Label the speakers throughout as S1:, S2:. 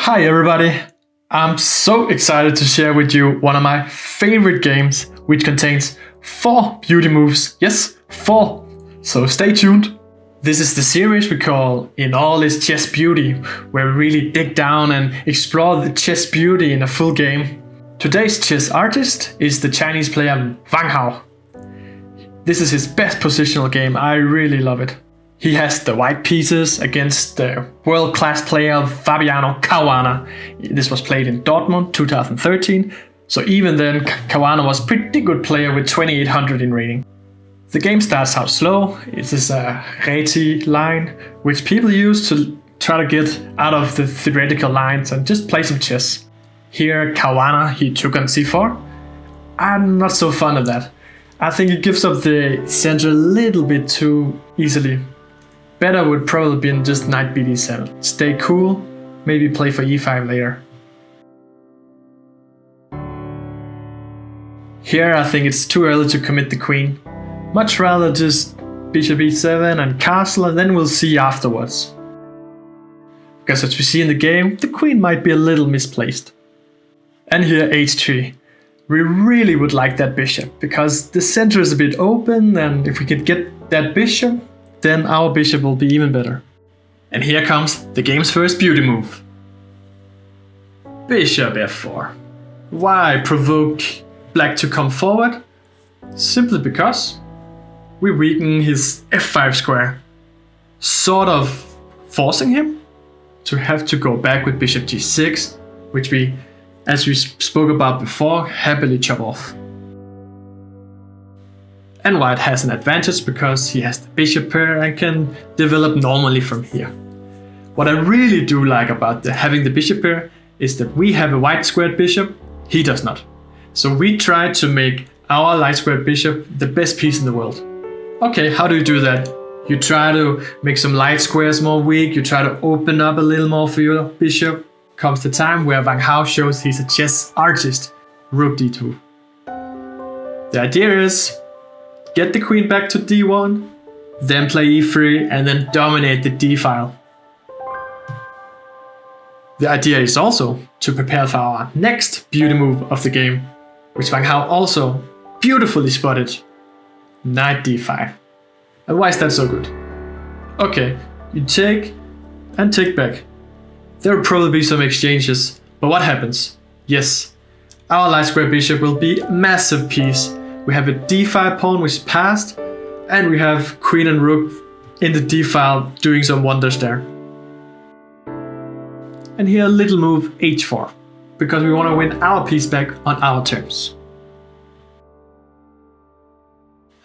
S1: Hi everybody! I'm so excited to share with you one of my favorite games, which contains 4 beauty moves. Yes, 4! So stay tuned! This is the series we call In All Is Chess Beauty, where we really dig down and explore the chess beauty in a full game. Today's chess artist is the Chinese player Wang Hao. This is his best positional game, I really love it. He has the white pieces against the world-class player Fabiano Caruana. This was played in Dortmund 2013, so even then Caruana was a pretty good player with 2800 in rating. The game starts out slow. It is a Reti line, which people use to try to get out of the theoretical lines and just play some chess. Here Caruana, he took on c4. I'm not so fond of that. I think it gives up the center a little bit too easily. Better would probably be just knight bd7. Stay cool, maybe play for e5 later. Here I think it's too early to commit the queen. Much rather just bishop e7 and castle, and then we'll see afterwards. Because as we see in the game, the queen might be a little misplaced. And here h3. We really would like that bishop, because the center is a bit open, and if we could get that bishop, then our bishop will be even better. And here comes the game's first beauty move. Bishop f4. Why provoke black to come forward? Simply because we weaken his f5 square, sort of forcing him to have to go back with bishop g6, which we, as we spoke about before, happily chop off. And white has an advantage because he has the bishop pair and can develop normally from here. What I really do like about having the bishop pair is that we have a white squared bishop, he does not. So we try to make our light squared bishop the best piece in the world. Okay, how do you do that? You try to make some light squares more weak, you try to open up a little more for your bishop. Comes the time where Wang Hao shows he's a chess artist. Rook d2. The idea is get the queen back to d1, then play e3 and then dominate the d file. The idea is also to prepare for our next beauty move of the game, which Wang Hao also beautifully spotted. Knight d5. And why is that so good? Okay, you take and take back. There will probably be some exchanges, but what happens? Yes, our light square bishop will be a massive piece. We have a d5 pawn which is passed, and we have queen and rook in the d file doing some wonders there. And here a little move h4, because we want to win our piece back on our terms.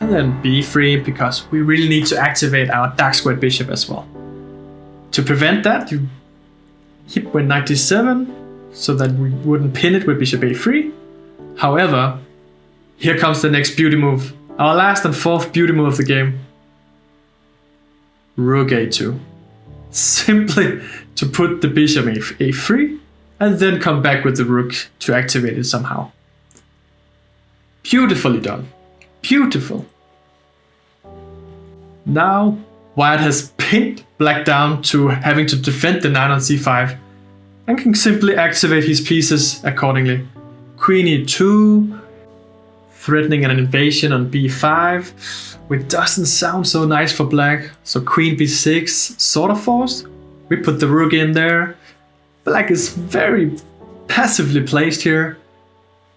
S1: And then b3, because we really need to activate our dark squared bishop as well. To prevent that, you hit with knight d7, so that we wouldn't pin it with bishop a3. However, here comes the next beauty move, our last and 4th beauty move of the game. Rook a2. Simply to put the bishop a3 and then come back with the rook to activate it somehow. Beautifully done. Beautiful. Now white has pinned black down to having to defend the knight on c5 and can simply activate his pieces accordingly. Queen e2, threatening an invasion on b5, which doesn't sound so nice for black. So queen b6, sort of forced. We put the rook in there. Black is very passively placed here.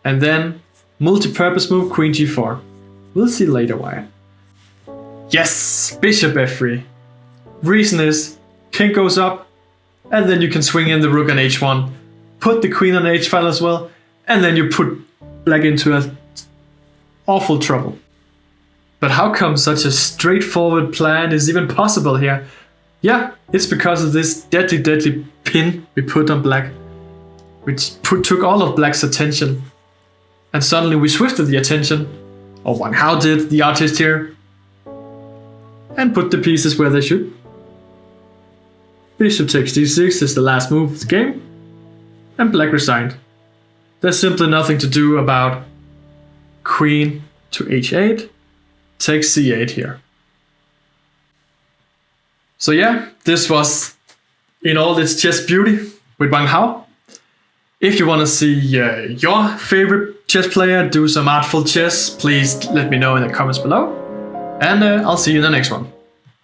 S1: And then multi-purpose move, queen g4. We'll see later why. Yes, bishop f3. Reason is, king goes up, and then you can swing in the rook on h1. Put the queen on h file as well, and then you put black into a awful trouble. But how come such a straightforward plan is even possible here? Yeah, it's because of this deadly pin we put on black, which took all of black's attention. And suddenly we swifted the attention, or Wang Hao did, the artist here, and put the pieces where they should. Bishop takes d6 is the last move of the game, and black resigned. There's simply nothing to do about queen to h8, takes c8 here. So yeah, this was in all its chess beauty. with Wang Hao. If you want to see your favorite chess player do some artful chess, please let me know in the comments below. And I'll see you in the next one.